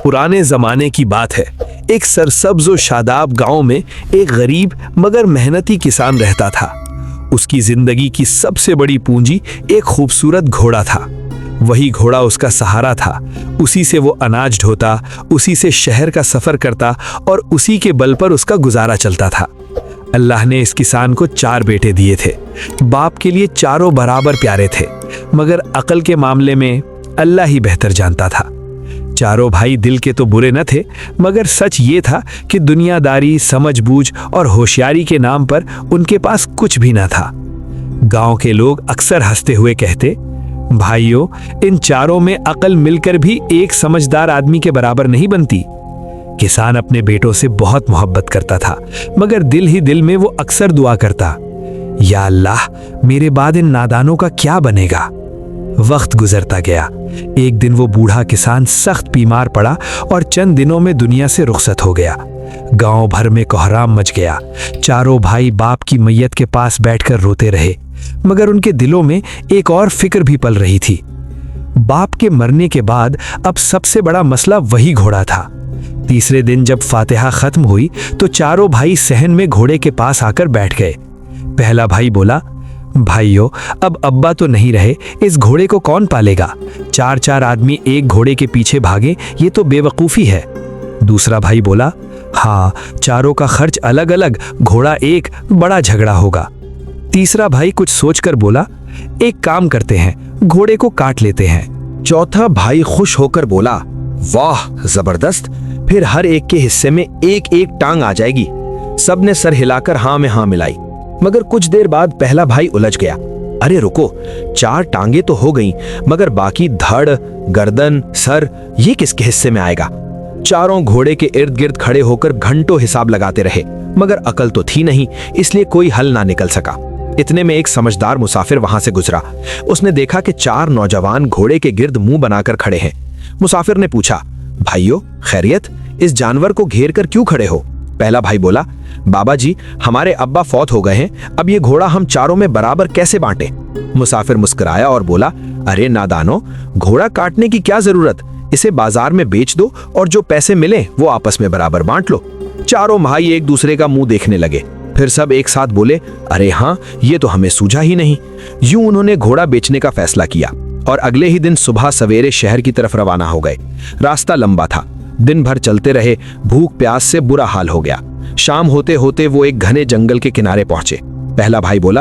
पुराने जमाने की बात है। एक सरसब्ज और शादाब गांव में एक गरीब मगर मेहनती किसान रहता था। उसकी जिंदगी की सबसे बड़ी पूंजी एक खूबसूरत घोड़ा था। वही घोड़ा उसका सहारा था। उसी से वो अनाज ढोता, उसी से शहर का सफर करता और उसी के बल पर उसका गुजारा चलता था। अल्लाह ने इस किसान को 4 बेटे दिए थे। बाप के लिए चारों बराबर प्यारे थे, मगर अकल के मामले में अल्लाह ही बेहतर जानता था। चारों भाई दिल के तो बुरे न थे, मगर सच ये था कि दुनियादारी, समझबूझ और होशियारी के नाम पर उनके पास कुछ भी न था। गांव के लोग अक्सर हंसते हुए कहते, भाइयों, इन चारों में अकल मिलकर भी एक समझदार आदमी के बराबर नहीं बनती। किसान अपने बेटों से बहुत मोहब्बत करता था, मगर दिल ही दिल में वो अक्सर दुआ करता, या अल्लाह, मेरे बाद इन नादानों का क्या बनेगा। वक्त गुजरता गया। एक दिन वो बूढ़ा किसान सख्त बीमार पड़ा और चंद दिनों में दुनिया से रुखसत हो गया। गांव भर में कोहराम मच गया। चारों भाई बाप की मैयत के पास बैठकर रोते रहे, मगर उनके दिलों में एक और फिक्र भी पल रही थी। बाप के मरने के बाद अब सबसे बड़ा मसला वही घोड़ा था। तीसरे दिन जब फातिहा खत्म हुई तो चारों भाई सहन में घोड़े के पास आकर बैठ गए। पहला भाई बोला, भाइयों, अब अब्बा तो नहीं रहे, इस घोड़े को कौन पालेगा। 4 आदमी एक घोड़े के पीछे भागे, ये तो बेवकूफ़ी है। दूसरा भाई बोला, हाँ, चारों का खर्च अलग अलग, घोड़ा एक, बड़ा झगड़ा होगा। तीसरा भाई कुछ सोचकर बोला, एक काम करते हैं, घोड़े को काट लेते हैं। चौथा भाई खुश होकर बोला, वाह जबरदस्त, फिर हर एक के हिस्से में एक एक टांग आ जाएगी। सबने सर हिलाकर हाँ में हाँ मिलाई। मगर कुछ देर बाद पहला भाई उलझ गया, अरे रुको, 4 टांगे तो हो गईं, मगर बाकी धड़, गर्दन, सर, ये किसके हिस्से में आएगा। चारों घोड़े के इर्द गिर्द खड़े होकर घंटों हिसाब लगाते रहे, मगर अकल तो थी नहीं, इसलिए कोई हल ना निकल सका। इतने में एक समझदार मुसाफिर वहां से गुजरा। उसने देखा कि 4 नौजवान घोड़े के गिर्द मुंह बनाकर खड़े हैं। मुसाफिर ने पूछा, भाइयों, खैरियत, इस जानवर को घेर कर क्यों खड़े हो। पहला भाई बोला, बाबा जी, हमारे अब्बा फौत हो गए हैं, अब ये घोड़ा हम चारों में बराबर कैसे बांटे। मुसाफिर मुस्कुराया और बोला, अरे नादानो, घोड़ा काटने की क्या जरूरत, इसे बाजार में बेच दो और जो पैसे मिले वो आपस में बराबर बांट लो। चारों भाई एक दूसरे का मुंह देखने लगे। फिर सब एक साथ बोले, अरे हाँ, ये तो हमें सूझा ही नहीं। यूं उन्होंने घोड़ा बेचने का फैसला किया और अगले ही दिन सुबह सवेरे शहर की तरफ रवाना हो गए। रास्ता लंबा था, दिन भर चलते रहे, भूख प्यास से बुरा हाल हो गया। शाम होते होते वो एक घने जंगल के किनारे पहुंचे। पहला भाई बोला,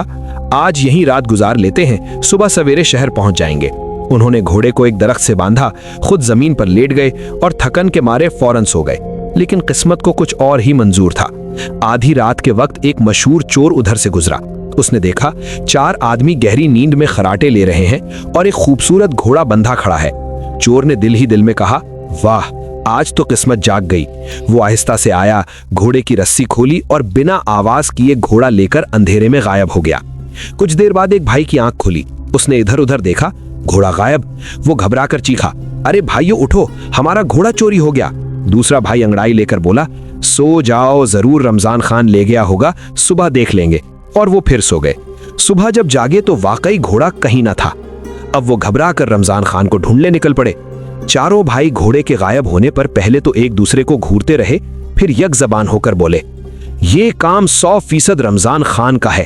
आज यहीं रात गुजार लेते हैं, सुबह सवेरे शहर पहुंच जाएंगे। उन्होंने घोड़े को एक दरख्त से बांधा, खुद जमीन पर लेट गए और थकन के मारे फौरन सो गए। लेकिन किस्मत को कुछ और ही मंजूर था। आधी रात के वक्त एक मशहूर चोर उधर से गुजरा। उसने देखा 4 आदमी गहरी नींद में खराटे ले रहे हैं और एक खूबसूरत घोड़ा बंधा खड़ा है। चोर ने दिल ही दिल में कहा, वाह, आज तो किस्मत जाग गई। वो आहिस्ता से आया, घोड़े की रस्सी खोली और बिना आवाज किए घोड़ा लेकर अंधेरे में गायब हो गया। कुछ देर बाद एक भाई की आंख खुली। उसने इधर उधर देखा, घोड़ा गायब। वो घबरा कर चीखा, अरे भाइयों उठो, हमारा घोड़ा चोरी हो गया। दूसरा भाई अंगड़ाई लेकर बोला, सो जाओ, जरूर रमजान खान ले गया होगा, सुबह देख लेंगे। और वो फिर सो गए। सुबह जब जागे तो वाकई घोड़ा कहीं ना था। अब वो घबरा कर रमजान खान को ढूंढने निकल पड़े। चारों भाई घोड़े के गायब होने पर पहले तो एक दूसरे को घूरते रहे, फिर यक जबान होकर बोले, ये काम 100% रमजान खान का है।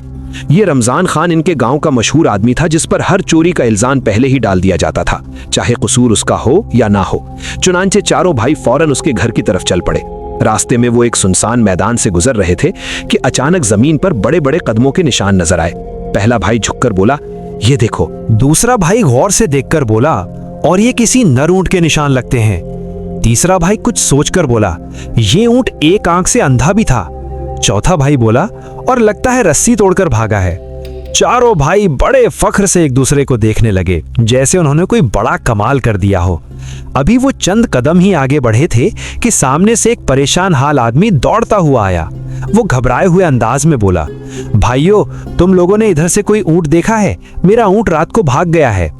ये रमजान खान इनके गांव का मशहूर आदमी था, जिस पर हर चोरी का इल्जाम पहले ही डाल दिया जाता था, चाहे कसूर उसका हो या ना हो। चुनांचे चारों भाई फौरन उसके घर की तरफ चल पड़े। रास्ते में वो एक सुनसान मैदान से गुजर रहे थे कि अचानक जमीन पर बड़े बड़े कदमों के निशान नजर आए। पहला भाई झुककर बोला, ये देखो। दूसरा भाई गौर से देखकर बोला, और ये किसी नर ऊंट के निशान लगते हैं। तीसरा भाई कुछ सोचकर बोला, ये ऊंट एक आंख से अंधा भी था। चौथा भाई बोला, और लगता है रस्सी तोड़कर भागा है। चारों भाई बड़े फख्र से एक दूसरे को देखने लगे, जैसे उन्होंने कोई बड़ा कमाल कर दिया हो। अभी वो चंद कदम ही आगे बढ़े थे कि सामने से एक परेशान हाल आदमी दौड़ता हुआ आया। वो घबराए हुए अंदाज में बोला, भाइयों, तुम लोगों ने इधर से कोई ऊंट देखा है? मेरा ऊंट रात को भाग गया है।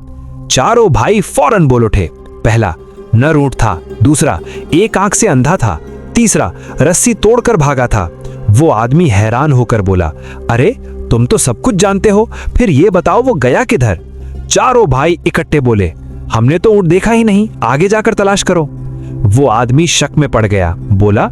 चारों भाई फौरन बोल उठे। पहला, नर ऊंट था। दूसरा, एक आंख से अंधा था। तीसरा, रस्सी तोड़कर भागा था। वो आदमी हैरान होकर बोला, अरे तुम तो सब कुछ जानते हो, फिर ये बताओ वो गया किधर? चारों भाई इकट्ठे बोले, हमने तो ऊंट देखा ही नहीं, आगे जाकर तलाश करो। वो आदमी शक में पड़ गया, बोला,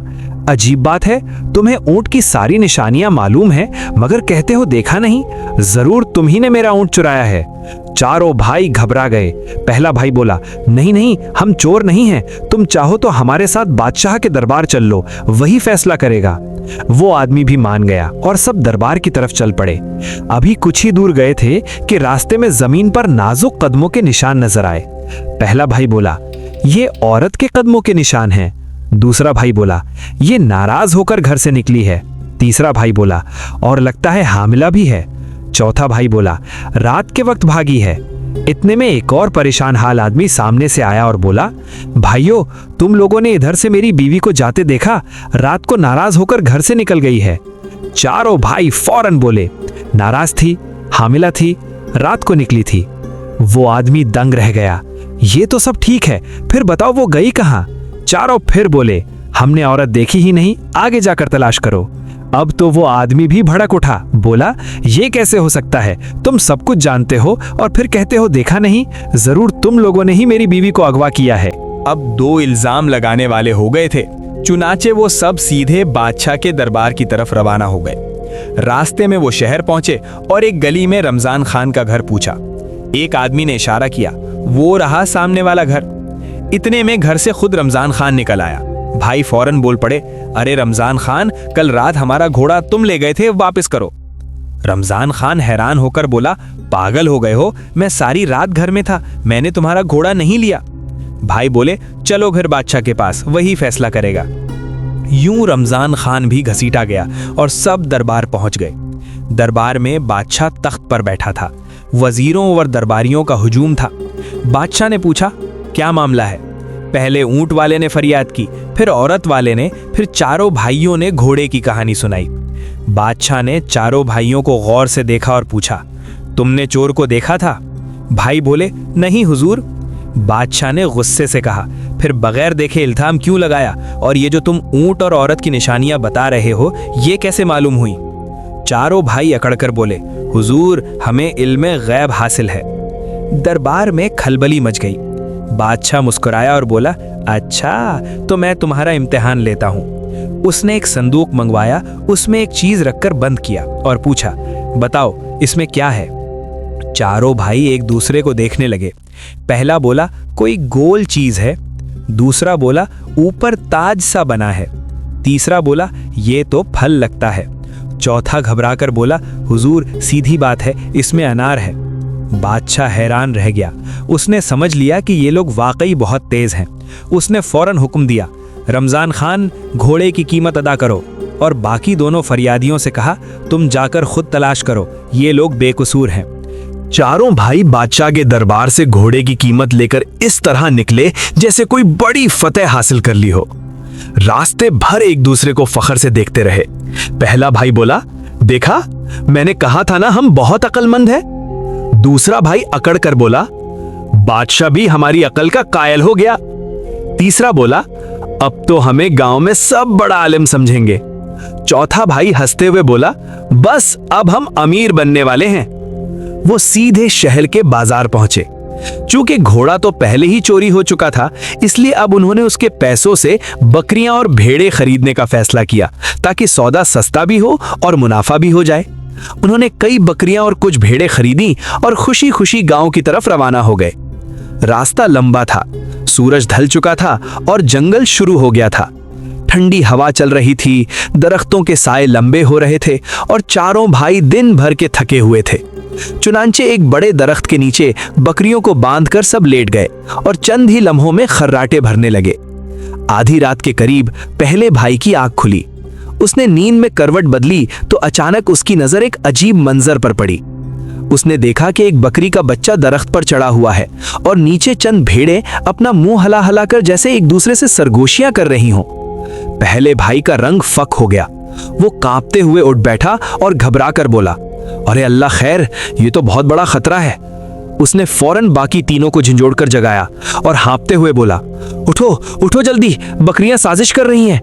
अजीब बात है, तुम्हें ऊंट की सारी निशानियां मालूम है मगर कहते हो देखा नहीं। जरूर तुम ही ने मेरा ऊंट चुराया है। चारों भाई घबरा गए। पहला भाई बोला, नहीं नहीं, हम चोर नहीं हैं, तुम चाहो तो हमारे साथ बादशाह के दरबार चल लो, वही फैसला करेगा। वो आदमी भी मान गया और सब दरबार की तरफ चल पड़े। अभी कुछ ही दूर गए थे कि रास्ते में जमीन पर नाजुक कदमों के निशान नजर आए। पहला भाई बोला, ये औरत के कदमों के निशान हैं। दूसरा भाई बोला, ये नाराज होकर घर से निकली है। तीसरा भाई बोला, और लगता है हामिला भी है। चौथा भाई बोला, रात के वक्त भागी है। इतने में एक और परेशान हाल आदमी सामने से आया और बोला, भाइयों, तुम लोगों ने इधर से मेरी बीवी को जाते देखा? रात को नाराज होकर घर से निकल गई है। चारों भाई फौरन बोले, नाराज थी, हामिला थी, रात को निकली थी। वो आदमी दंग रह गया। ये तो सब ठीक है, फिर बताओ वो गई कहाँ? चारों फिर बोले, हमने औरत देखी ही नहीं, आगे जाकर तलाश करो। अब तो वो आदमी भी भड़क उठा, बोला, ये कैसे हो सकता है? तुम सब कुछ जानते हो और फिर कहते हो देखा नहीं। जरूर तुम लोगों ने ही मेरी बीवी को अगवा किया है। अब दो इल्जाम लगाने वाले हो गए थे। चुनाचे वो सब सीधे बादशाह के दरबार की तरफ रवाना हो गए। रास्ते में वो शहर पहुंचे और एक गली में रमजान खान का घर पूछा। एक आदमी ने इशारा किया, वो रहा सामने वाला घर। इतने में घर से खुद रमजान खान निकल आया। भाई फौरन बोल पड़े, अरे रमजान खान, कल रात हमारा घोड़ा तुम ले गए थे, वापस करो। रमजान खान हैरान होकर बोला, पागल हो गए हो? मैं सारी रात घर में था, मैंने तुम्हारा घोड़ा नहीं लिया। भाई बोले, चलो घर बादशाह के पास, वही फैसला करेगा। यूं रमजान खान भी घसीटा गया और सब दरबार पहुंच गए। दरबार में बादशाह तख्त पर बैठा था। वजीरों और दरबारियों का हुजूम था। बादशाह ने पूछा, क्या मामला है? पहले ऊंट वाले ने फरियाद की, फिर औरत वाले ने, फिर चारों भाइयों ने घोड़े की कहानी सुनाई। बादशाह ने चारों भाइयों को गौर से देखा और पूछा, तुमने चोर को देखा था? भाई बोले, नहीं हुजूर। बादशाह ने गुस्से से कहा, फिर बगैर देखे इल्जाम क्यों लगाया? और ये जो तुम ऊंट और औरत की निशानियां बता रहे हो, ये कैसे मालूम हुई? चारों भाई अकड़कर बोले, हुजूर, हमें इल्मे गैब हासिल है। दरबार में खलबली मच गई। बादशाह मुस्कुराया और बोला, अच्छा, तो मैं तुम्हारा इम्तिहान लेता हूँ। उसने एक संदूक मंगवाया, उसमें एक चीज रखकर बंद किया और पूछा, बताओ इसमें क्या है? चारों भाई एक दूसरे को देखने लगे। पहला बोला, कोई गोल चीज है। दूसरा बोला, ऊपर ताज सा बना है। तीसरा बोला, ये तो फल लगता है। चौथा घबराकर बोला, हुजूर, सीधी बात है, इसमें अनार है। बादशाह हैरान रह गया। उसने समझ लिया कि ये लोग वाकई बहुत तेज हैं। उसने फौरन हुक्म दिया, रमजान खान, घोड़े की कीमत अदा करो। और बाकी दोनों फरियादियों से कहा, तुम जाकर खुद तलाश करो, ये लोग बेकसूर हैं। चारों भाई बादशाह के दरबार से घोड़े की कीमत लेकर इस तरह निकले जैसे कोई बड़ी फतेह हासिल कर ली हो। रास्ते भर एक दूसरे को फख्र से देखते रहे। पहला भाई बोला, देखा, मैंने कहा था ना, हम बहुत अक्लमंद हैं। दूसरा भाई अकड़ कर बोला, बादशाह भी हमारी अकल का कायल हो गया। तीसरा बोला, अब तो हमें गांव में सब बड़ा आलिम समझेंगे। चौथा भाई हंसते हुए बोला, बस अब हम अमीर बनने वाले हैं। वो सीधे शहर के बाजार पहुंचे। चूंकि घोड़ा तो पहले ही चोरी हो चुका था, इसलिए अब उन्होंने उसके पैसों से बकरियां और भेड़ें खरीदने का फैसला किया, ताकि सौदा सस्ता भी हो और मुनाफा भी हो जाए। उन्होंने कई बकरियां और कुछ भेड़ें खरीदी और खुशी खुशी गांव की तरफ रवाना हो गए। रास्ता लंबा था, सूरज ढल चुका था और जंगल शुरू हो गया था। ठंडी हवा चल रही थी, दरख्तों के साए लंबे हो रहे थे और चारों भाई दिन भर के थके हुए थे। चुनांचे एक बड़े दरख्त के नीचे बकरियों को बांधकर सब लेट गए और चंद ही लम्हों में खर्राटे भरने लगे। आधी रात के करीब पहले भाई की आंख खुली। उसने नींद में करवट बदली तो अचानक उसकी नजर एक अजीब मंजर पर पड़ी। उसने देखा कि एक बकरी का बच्चा दरख्त पर चढ़ा हुआ है और नीचे चंद भेड़ें अपना मुंह हला हला कर जैसे एक दूसरे से सरगोशियां कर रही हों। पहले भाई का रंग फक हो गया। वो कांपते हुए उठ बैठा और घबरा कर बोला, अरे अल्लाह खैर, ये तो बहुत बड़ा खतरा है। उसने फौरन बाकी तीनों को झंझोड़कर जगाया और हाँफते हुए बोला, उठो उठो जल्दी, बकरियां साजिश कर रही हैं।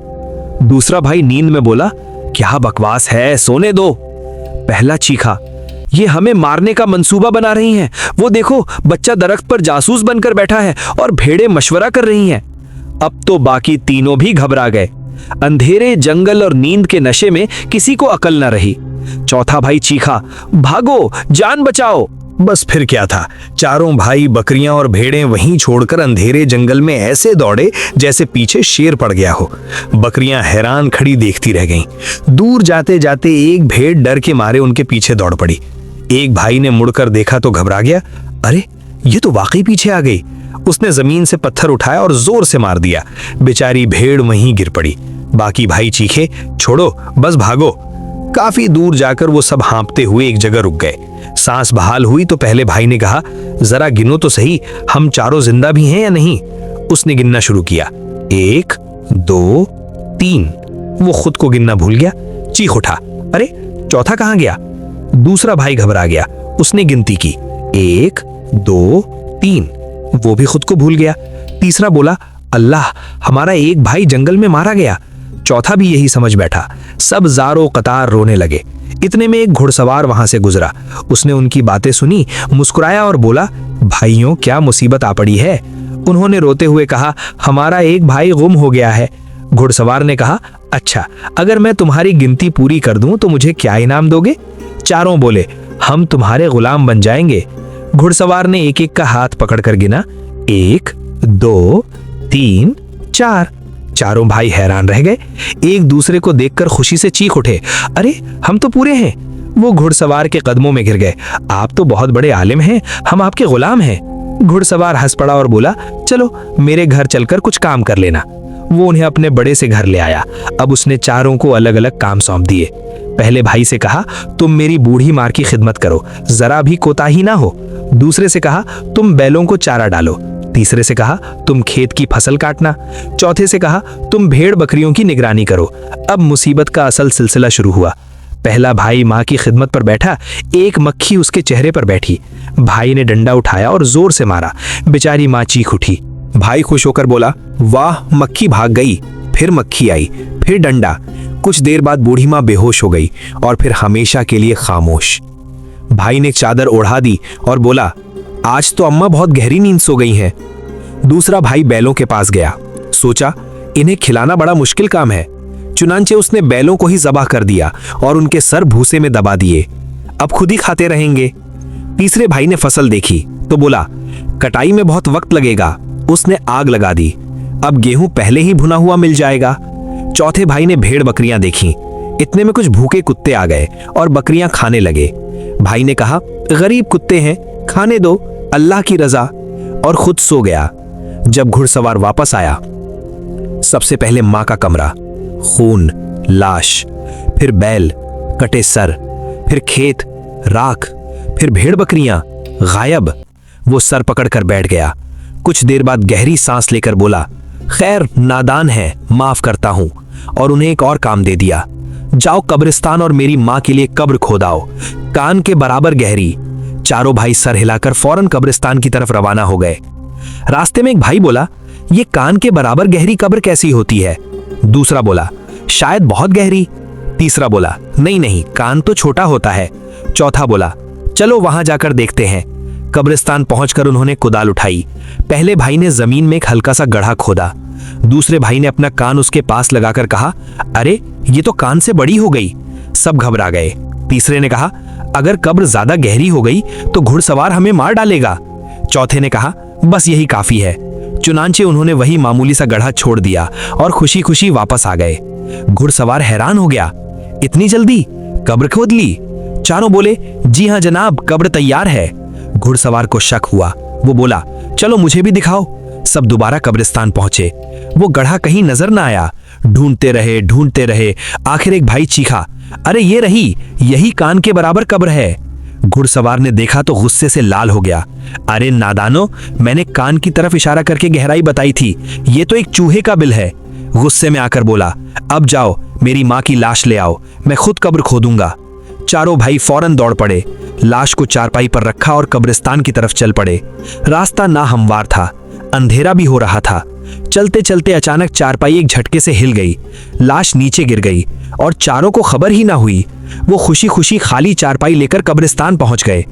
दूसरा भाई नींद में बोला, क्या बकवास है, सोने दो। पहला चीखा, ये हमें मारने का मंसूबा बना रही हैं। वो देखो, बच्चा दरख्त पर जासूस बनकर बैठा है और भेड़ें मशवरा कर रही हैं। अब तो बाकी तीनों भी घबरा गए। अंधेरे, जंगल और नींद के नशे में किसी को अकल न रही। चौथा भाई चीखा, भागो, जान बचाओ। बस फिर क्या था, चारों भाई बकरियां और भेड़ें वहीं छोड़कर अंधेरे जंगल में ऐसे दौड़े जैसे पीछे शेर पड़ गया हो। बकरियां हैरान खड़ी देखती रह गईं। दूर जाते जाते एक भेड़ डर के मारे उनके पीछे दौड़ पड़ी। एक भाई ने मुड़कर देखा तो घबरा गया। अरे, ये तो वाकई पीछे आ गई। उसने जमीन से पत्थर उठाया और जोर से मार दिया। बेचारी भेड़ वहीं गिर पड़ी। बाकी भाई चीखे, छोड़ो, बस भागो। काफी दूर जाकर वो सब हाँपते हुए एक जगह रुक गए। सांस बहाल हुई तो पहले भाई ने कहा, जरा गिनो तो सही, हम चारों जिंदा भी हैं या नहीं। उसने गिनना शुरू किया, 1 2 3। वो खुद को गिनना भूल गया, चीख उठा, अरे चौथा कहाँ गया। दूसरा भाई घबरा गया, उसने गिनती की, 1 2 3। वो भी खुद को भूल गया। तीसरा बोला, अल्लाह, हमारा एक भाई जंगल में मारा गया। चौथा भी यही समझ बैठा। सब ज़ारो कतार रोने लगे। इतने में एक घुड़सवार वहां से गुजरा। उसने उनकी बातें सुनी, मुस्कुराया और बोला, भाइयों, क्या मुसीबत आ पड़ी है। उन्होंने रोते हुए कहा, हमारा एक भाई गुम हो गया है। घुड़सवार ने कहा, अच्छा, अगर मैं तुम्हारी गिनती पूरी कर दूं तो मुझे क्या इनाम दोगे। चारों बोले, हम तुम्हारे गुलाम बन जाएंगे। घुड़सवार ने एक एक का हाथ पकड़कर गिना, 1 2 3 4। चारों भाई हैरान रह गए। एक दूसरे को देखकर खुशी से चीख उठे, अरे हम तो पूरे हैं। वो घुड़सवार के कदमों में गिर गए। आप तो बहुत बड़े आलिम हैं, हम आपके गुलाम हैं। घुड़सवार हंस पड़ा और बोला, चलो मेरे घर चलकर कुछ काम कर लेना। वो उन्हें अपने बड़े से घर ले आया। अब उसने चारों को अलग अलग काम सौंप दिए। पहले भाई से कहा, तुम मेरी बूढ़ी माँ की खिदमत करो, जरा भी कोताही ना हो। दूसरे से कहा, तुम बैलों को चारा डालो। तीसरे से कहा, तुम खेत की फसल काटना। चौथे से कहा, तुम भेड़ बकरियों की निगरानी करो। अब मुसीबत का असल सिलसिला शुरू हुआ। पहला भाई माँ की खिदमत पर बैठा, एक मक्खी उसके चेहरे पर बैठी। भाई ने डंडा उठाया और जोर से मारा। बेचारी माँ चीख उठी। भाई खुश होकर बोला, वाह, मक्खी भाग गई। फिर मक्खी आई, फिर डंडा। कुछ देर बाद बूढ़ी माँ बेहोश हो गई और फिर हमेशा के लिए खामोश। भाई ने चादर ओढ़ा दी और बोला, आज तो अम्मा बहुत गहरी नींद सो गई हैं। दूसरा भाई बैलों के पास गया। सोचा, इन्हें खिलाना बड़ा मुश्किल काम है। चुनांचे उसने बैलों को ही ज़बाह कर दिया और उनके सर भूसे में दबा दिए। अब खुद ही खाते रहेंगे। तीसरे भाई ने फसल देखी तो बोला, कटाई में बहुत वक्त लगेगा। उसने आग लगा दी। अब गेहूं पहले ही भुना हुआ मिल जाएगा। चौथे भाई ने भेड़ बकरियां देखी। इतने में कुछ भूखे कुत्ते आ गए और बकरियां खाने लगे। भाई ने कहा, गरीब कुत्ते हैं, खाने दो, अल्लाह की रजा, और खुद सो गया। जब घुड़सवार वापस आया, सबसे पहले मां का कमरा, खून, लाश, फिर बैल, कटे सर, फिर खेत, राख, फिर भेड़ बकरियां, गायब। वो सर पकड़कर बैठ गया। कुछ देर बाद गहरी सांस लेकर बोला, खैर, नादान है, माफ करता हूं, और उन्हें एक और काम दे दिया। जाओ कब्रिस्तान और मेरी मां के लिए कब्र खोदाओ, कान के बराबर गहरी। चारों भाई सर हिलाकर फौरन कब्रिस्तान की तरफ रवाना हो गए। रास्ते में एक भाई बोला, ये कान के बराबर गहरी कब्र कैसी होती है। दूसरा बोला, शायद बहुत गहरी। तीसरा बोला, नहीं नहीं, कान तो छोटा होता है। चौथा बोला, चलो वहां जाकर देखते हैं। कब्रिस्तान पहुंचकर उन्होंने कुदाल उठाई। पहले भाई ने जमीन में एक हल्का सा गड्ढा खोदा। दूसरे भाई ने अपना कान उसके पास लगाकर कहा, अरे ये तो कान से बड़ी हो गई। सब घबरा गए। तीसरे ने कहा, अगर कब्र ज्यादा गहरी हो गई तो घुड़सवार हमें मार डालेगा। चौथे ने कहा, बस यही काफी है। चुनांचे उन्होंने वही मामूली सा गड्ढा छोड़ दिया और खुशी खुशी वापस आ गए। घुड़सवार हैरान हो गया, इतनी जल्दी कब्र खोद ली। चारों बोले, जी हां जनाब, कब्र तैयार है। घुड़सवार को शक हुआ। वो बोला, चलो मुझे भी दिखाओ। सब दोबारा कब्रिस्तान पहुंचे। वो गड्ढा कहीं नजर ना आया। ढूंढते रहे। आखिर एक भाई चीखा, अरे ये रही, यही कान के बराबर कब्र है। घुड़सवार ने देखा तो गुस्से से लाल हो गया। अरे नादानो, मैंने कान की तरफ इशारा करके गहराई बताई थी, ये तो एक चूहे का बिल है। गुस्से में आकर बोला, अब जाओ मेरी माँ की लाश ले आओ, मैं खुद कब्र खोदूंगा। चारों भाई फौरन दौड़ पड़े। लाश को चारपाई पर रखा और कब्रिस्तान की तरफ चल पड़े। रास्ता नाहमवार था, अंधेरा भी हो रहा था। चलते चलते अचानक चारपाई एक झटके से हिल गई। लाश नीचे गिर गई और चारों को खबर ही ना हुई। वो खुशी खुशी खाली चारपाई लेकर कब्रिस्तान पहुंच गए।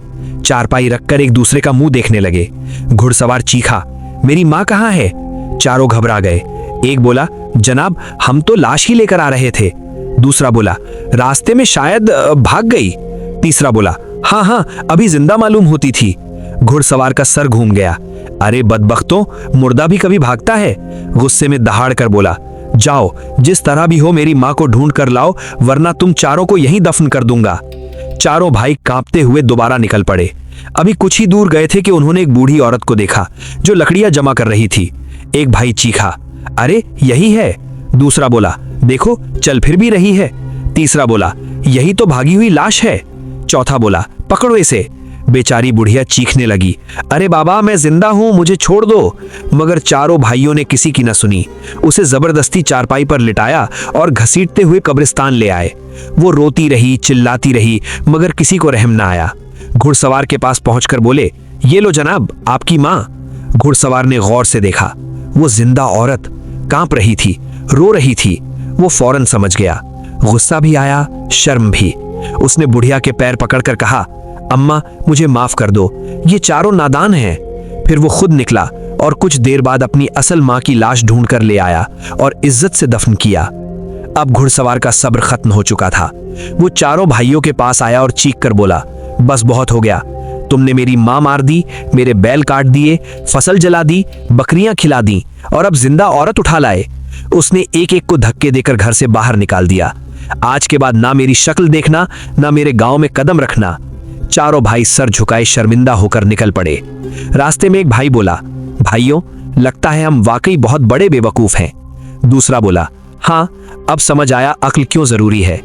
चारपाई रखकर एक दूसरे का मुंह देखने लगे। घुड़सवार चीखा, मेरी माँ कहाँ है। चारों घबरा गए। एक बोला, जनाब हम तो लाश ही लेकर आ रहे थे। दूसरा बोला, रास्ते में शायद भाग गई। तीसरा बोला, हाँ हाँ अभी जिंदा मालूम होती थी। घुड़सवार का सर घूम गया। अरे बदबख्तों, मुर्दा भी कभी भागता है। गुस्से में दहाड़ कर बोला, जाओ जिस तरह भी हो मेरी माँ को ढूंढ कर लाओ, वरना तुम चारों को यहीं दफन कर दूंगा। चारों भाई कांपते हुए दोबारा निकल पड़े। अभी कुछ ही दूर गए थे कि उन्होंने एक बूढ़ी औरत को देखा जो लकड़ियां जमा कर रही थी। एक भाई चीखा, अरे यही है। दूसरा बोला, देखो चल फिर भी रही है। तीसरा बोला, यही तो भागी हुई लाश है। चौथा बोला, पकड़ो इसे। बेचारी बुढ़िया चीखने लगी, अरे बाबा मैं जिंदा हूं, मुझे छोड़ दो। मगर चारों भाइयों ने किसी की न सुनी। उसे जबरदस्ती चारपाई पर लिटाया और घसीटते हुए कब्रिस्तान ले आए। वो रोती रही, चिल्लाती रही, मगर किसी को रहम न आया। घुड़सवार के पास पहुंचकर बोले, ये लो जनाब आपकी माँ। घुड़सवार ने गौर से देखा। वो जिंदा औरत कांप रही थी, रो रही थी। वो फौरन समझ गया। गुस्सा भी आया, शर्म भी। उसने बुढ़िया के पैर पकड़कर कहा, अम्मा मुझे माफ कर दो, ये चारों नादान हैं। फिर वो खुद निकला और कुछ देर बाद अपनी असल माँ की लाश ढूंढ कर ले आया और इज्जत से दफन किया। अब घुड़सवार का सब्र खत्म हो चुका था। वो चारों भाइयों के पास आया और चीख कर बोला, बस बहुत हो गया। तुमने मेरी माँ मार दी, मेरे बैल काट दिए, फसल जला दी, बकरियां खिला दी और अब जिंदा औरत उठा लाए। उसने एक एक को धक्के देकर घर से बाहर निकाल दिया। आज के बाद ना मेरी शक्ल देखना, ना मेरे गांव में कदम रखना। चारों भाई सर झुकाए शर्मिंदा होकर निकल पड़े। रास्ते में एक भाई बोला, भाइयों लगता है हम वाकई बहुत बड़े बेवकूफ हैं। दूसरा बोला, हाँ अब समझ आया अक्ल क्यों जरूरी है।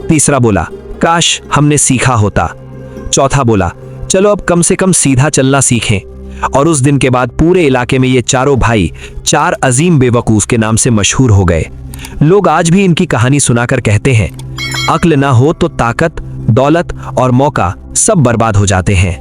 तीसरा बोला, काश हमने सीखा होता। चौथा बोला, चलो अब कम से कम सीधा चलना सीखें। और उस दिन के बाद पूरे इलाके में ये चारों भाई चार अजीम बेवकूफ के नाम से मशहूर हो गए। लोग आज भी इनकी कहानी सुनाकर कहते हैं, अक्ल ना हो तो ताकत, दौलत और मौका सब बर्बाद हो जाते हैं।